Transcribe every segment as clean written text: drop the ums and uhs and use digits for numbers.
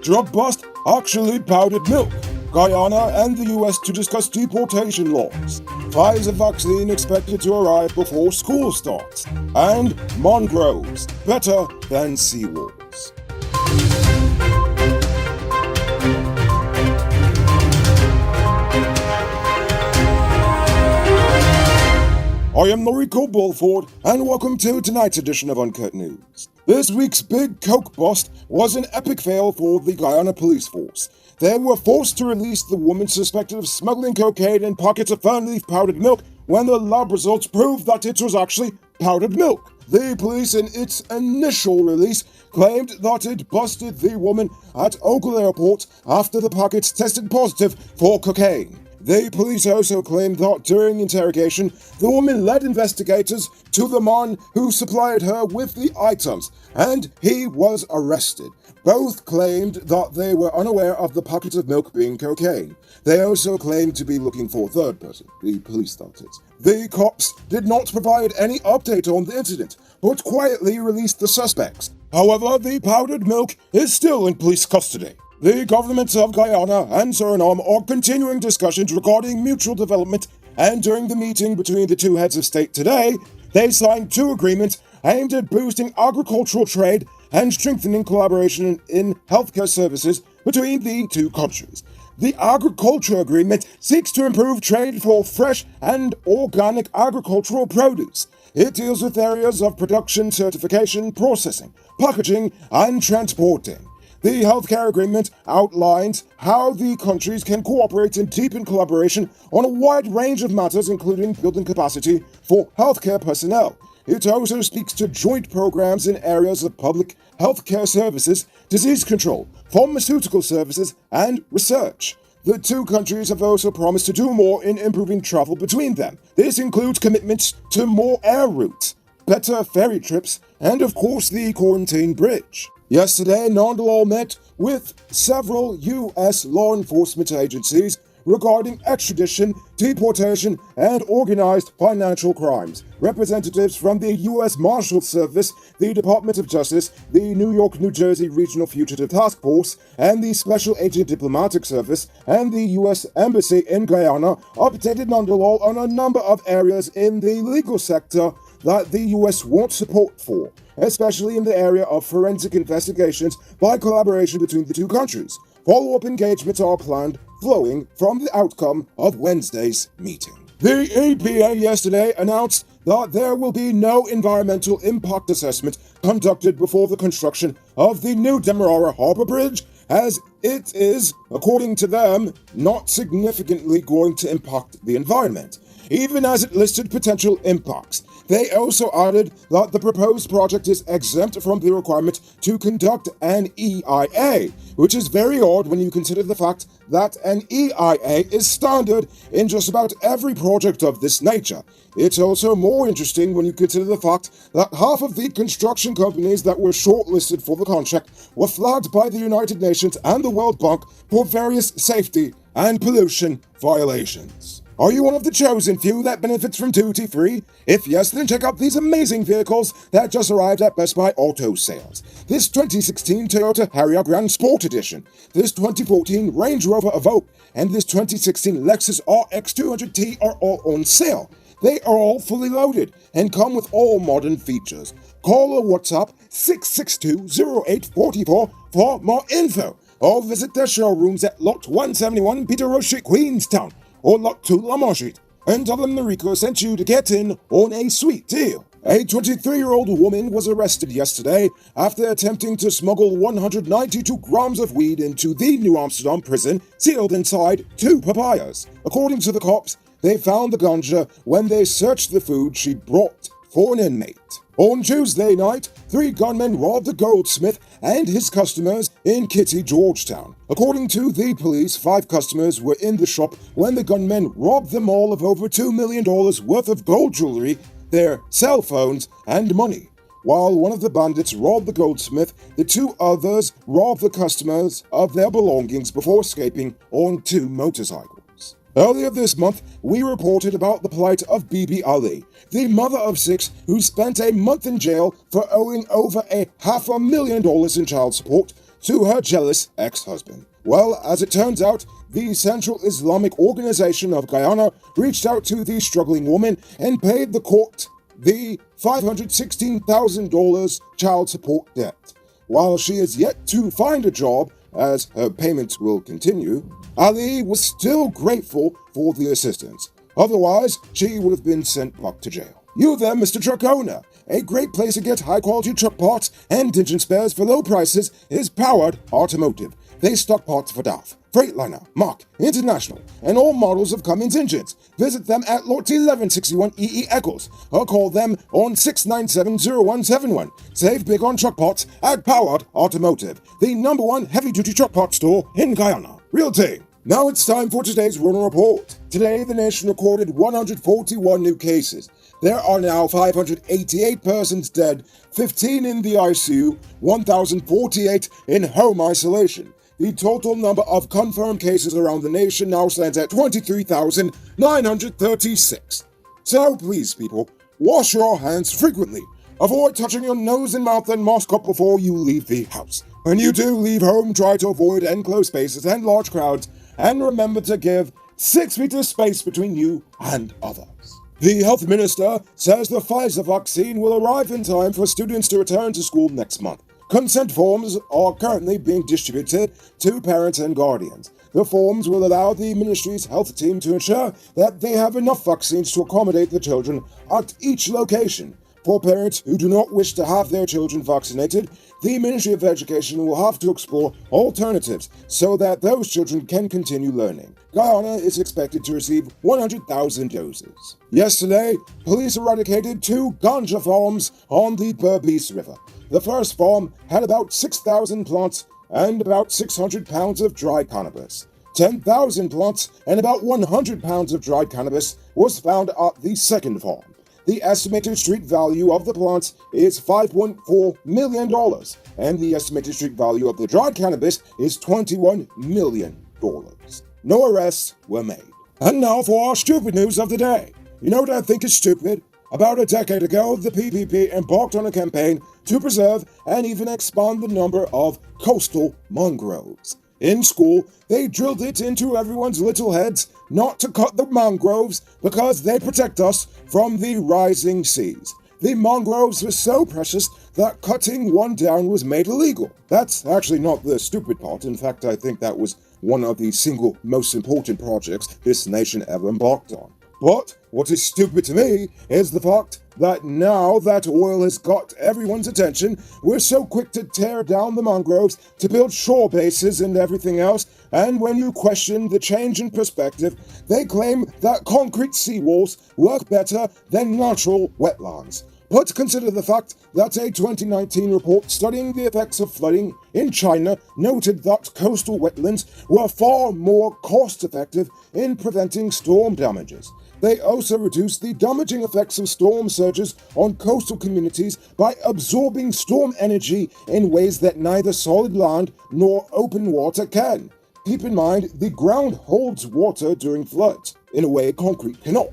Drug bust actually powdered milk. Guyana and the US to discuss deportation laws. Pfizer vaccine expected to arrive before school starts. And mangroves, better than seawalls. I am Noriko Bulford, and welcome to tonight's edition of Uncut News. This week's big coke bust was an epic fail for the Guyana police force. They were forced to release the woman suspected of smuggling cocaine in pockets of fern-leaf powdered milk when the lab results proved that it was actually powdered milk. The police, in its initial release, claimed that it busted the woman at Oakland Airport after the packets tested positive for cocaine. The police also claimed that during interrogation, the woman led investigators to the man who supplied her with the items, and he was arrested. Both claimed that they were unaware of the packets of milk being cocaine. They also claimed to be looking for a third person, the police that is. The cops did not provide any update on the incident, but quietly released the suspects. However, the powdered milk is still in police custody. The governments of Guyana and Suriname are continuing discussions regarding mutual development, and during the meeting between the two heads of state today, they signed two agreements aimed at boosting agricultural trade and strengthening collaboration in healthcare services between the two countries. The agriculture agreement seeks to improve trade for fresh and organic agricultural produce. It deals with areas of production, certification, processing, packaging, and transporting. The healthcare agreement outlines how the countries can cooperate and deepen collaboration on a wide range of matters, including building capacity for healthcare personnel. It also speaks to joint programs in areas of public healthcare services, disease control, pharmaceutical services, and research. The two countries have also promised to do more in improving travel between them. This includes commitments to more air routes, better ferry trips, and of course the quarantine bridge. Yesterday, Nandalal met with several U.S. law enforcement agencies regarding extradition, deportation, and organized financial crimes. Representatives from the U.S. Marshals Service, the Department of Justice, the New York, New Jersey Regional Fugitive Task Force, and the Special Agent Diplomatic Service, and the U.S. Embassy in Guyana updated Nandalal on a number of areas in the legal sector that the U.S. wants support for, especially in the area of forensic investigations by collaboration between the two countries. Follow-up engagements are planned, flowing from the outcome of Wednesday's meeting. The EPA yesterday announced that there will be no environmental impact assessment conducted before the construction of the new Demerara Harbor Bridge, as it is, according to them, not significantly going to impact the environment, even as it listed potential impacts. They also added that the proposed project is exempt from the requirement to conduct an EIA, which is very odd when you consider the fact that an EIA is standard in just about every project of this nature. It's also more interesting when you consider the fact that half of the construction companies that were shortlisted for the contract were flagged by the United Nations and the World Bank for various safety and pollution violations. Are you one of the chosen few that benefits from duty-free? If yes, then check out these amazing vehicles that just arrived at Best Buy Auto Sales. This 2016 Toyota Harrier Grand Sport Edition, this 2014 Range Rover Evoque, and this 2016 Lexus RX 200T are all on sale. They are all fully loaded and come with all modern features. Call or WhatsApp 662-0844 for more info, or visit their showrooms at Lot 171 Peter Roche Street, Queenstown, or Lot 2 Lamar Street, and tell them Noriko sent you to get in on a sweet deal. A 23-year-old woman was arrested yesterday after attempting to smuggle 192 grams of weed into the New Amsterdam prison, sealed inside 2 papayas. According to the cops, they found the ganja when they searched the food she brought for an inmate. On Tuesday night, 3 gunmen robbed a goldsmith and his customers in Kitty, Georgetown. According to the police, 5 customers were in the shop when the gunmen robbed them all of over $2 million worth of gold jewelry, their cell phones, and money. While one of the bandits robbed the goldsmith, the 2 others robbed the customers of their belongings before escaping on 2 motorcycles. Earlier this month, we reported about the plight of Bibi Ali, the mother of 6 who spent a month in jail for owing over $500,000 in child support to her jealous ex-husband. Well, as it turns out, the Central Islamic Organization of Guyana reached out to the struggling woman and paid the court the $516,000 child support debt. While she is yet to find a job, as her payments will continue, Ali was still grateful for the assistance. Otherwise, she would have been sent back to jail. You there, Mr. Truck Owner. A great place to get high-quality truck parts and engine spares for low prices is Powered Automotive. They stock parts for DAF, Freightliner, Mach, International, and all models of Cummins engines. Visit them at Lot 1161 EE Eccles or call them on 697-0171. Save big on truck parts at Powered Automotive, the #1 heavy-duty truck parts store in Guyana. Real thing. Now it's time for today's Runner Report. Today, the nation recorded 141 new cases. There are now 588 persons dead, 15 in the ICU, 1,048 in home isolation. The total number of confirmed cases around the nation now stands at 23,936. So please, people, wash your hands frequently. Avoid touching your nose and mouth and mask up before you leave the house. When you do leave home, try to avoid enclosed spaces and large crowds, and remember to give 6 feet of space between you and others. The health minister says the Pfizer vaccine will arrive in time for students to return to school next month. Consent forms are currently being distributed to parents and guardians. The forms will allow the ministry's health team to ensure that they have enough vaccines to accommodate the children at each location. For parents who do not wish to have their children vaccinated, the Ministry of Education will have to explore alternatives so that those children can continue learning. Guyana is expected to receive 100,000 doses. Yesterday, police eradicated 2 Ganja farms on the Berbice River. The first farm had about 6,000 plants and about 600 pounds of dried cannabis. 10,000 plants and about 100 pounds of dried cannabis was found at the second farm. The estimated street value of the plants is $5.4 million, and the estimated street value of the dried cannabis is $21 million. No arrests were made. And now for our stupid news of the day. You know what I think is stupid? About a decade ago, the PPP embarked on a campaign to preserve and even expand the number of coastal mangroves. In school, they drilled it into everyone's little heads not to cut the mangroves because they protect us from the rising seas. The mangroves were so precious that cutting one down was made illegal. That's actually not the stupid part. In fact, I think that was one of the single most important projects this nation ever embarked on. But what is stupid to me is the fact that now that oil has got everyone's attention, we're so quick to tear down the mangroves to build shore bases and everything else, and when you question the change in perspective, they claim that concrete seawalls work better than natural wetlands. But consider the fact that a 2019 report studying the effects of flooding in China noted that coastal wetlands were far more cost-effective in preventing storm damages. They also reduced the damaging effects of storm surges on coastal communities by absorbing storm energy in ways that neither solid land nor open water can. Keep in mind, the ground holds water during floods, in a way concrete cannot.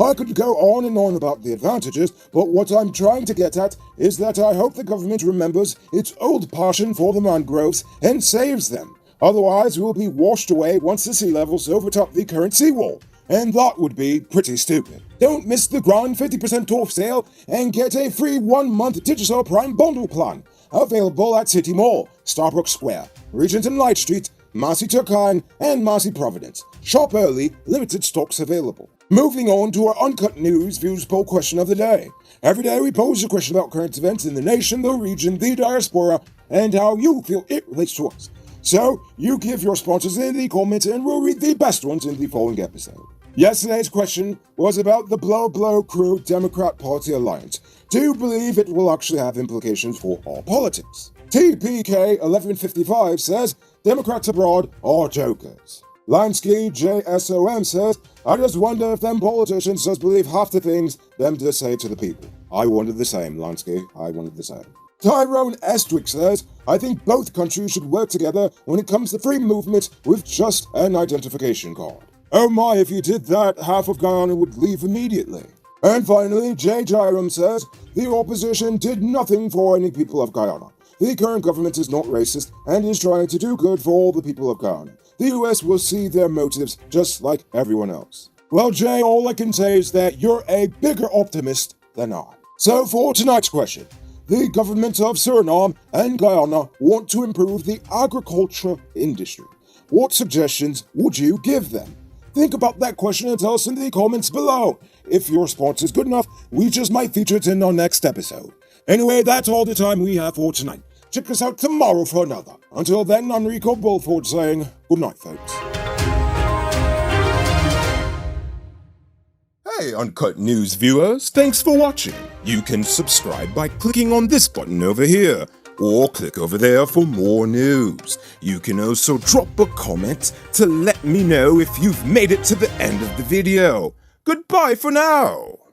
I could go on and on about the advantages, but what I'm trying to get at is that I hope the government remembers its old passion for the mangroves and saves them. Otherwise, we'll be washed away once the sea levels overtop the current seawall. And that would be pretty stupid. Don't miss the grand 50% off sale and get a free 1-month digital Prime bundle plan. Available at City Mall, Starbrook Square, Regent and Light Street, Massey Turkine, and Massey Providence. Shop early, limited stocks available. Moving on to our Uncut News Views Poll question of the day. Every day we pose a question about current events in the nation, the region, the diaspora, and how you feel it relates to us. So, you give your responses in the comments and we'll read the best ones in the following episode. Yesterday's question was about the Blow Crew Democrat Party alliance. Do you believe it will actually have implications for our politics? TPK 1155 says Democrats abroad are jokers. Lansky JSOM says, I just wonder if them politicians just believe half the things them just say to the people. I wondered the same, Lansky. I wondered the same. Tyrone Estwick says, I think both countries should work together when it comes to free movement with just an identification card. Oh my, if you did that, half of Guyana would leave immediately. And finally, Jay Jairam says, the opposition did nothing for any people of Guyana. the current government is not racist and is trying to do good for all the people of Guyana. The US will see their motives just like everyone else. Well, Jay, all I can say is that you're a bigger optimist than I. So for tonight's question, the government of Suriname and Guyana want to improve the agriculture industry. What suggestions would you give them? Think about that question and tell us in the comments below. If your response is good enough, we just might feature it in our next episode. Anyway, that's all the time we have for tonight. Check us out tomorrow for another. Until then, I'm Rico Bulford saying good night, folks. Hey, Uncut News viewers, thanks for watching. You can subscribe by clicking on this button over here, or click over there for more news. You can also drop a comment to let me know if you've made it to the end of the video. Goodbye for now.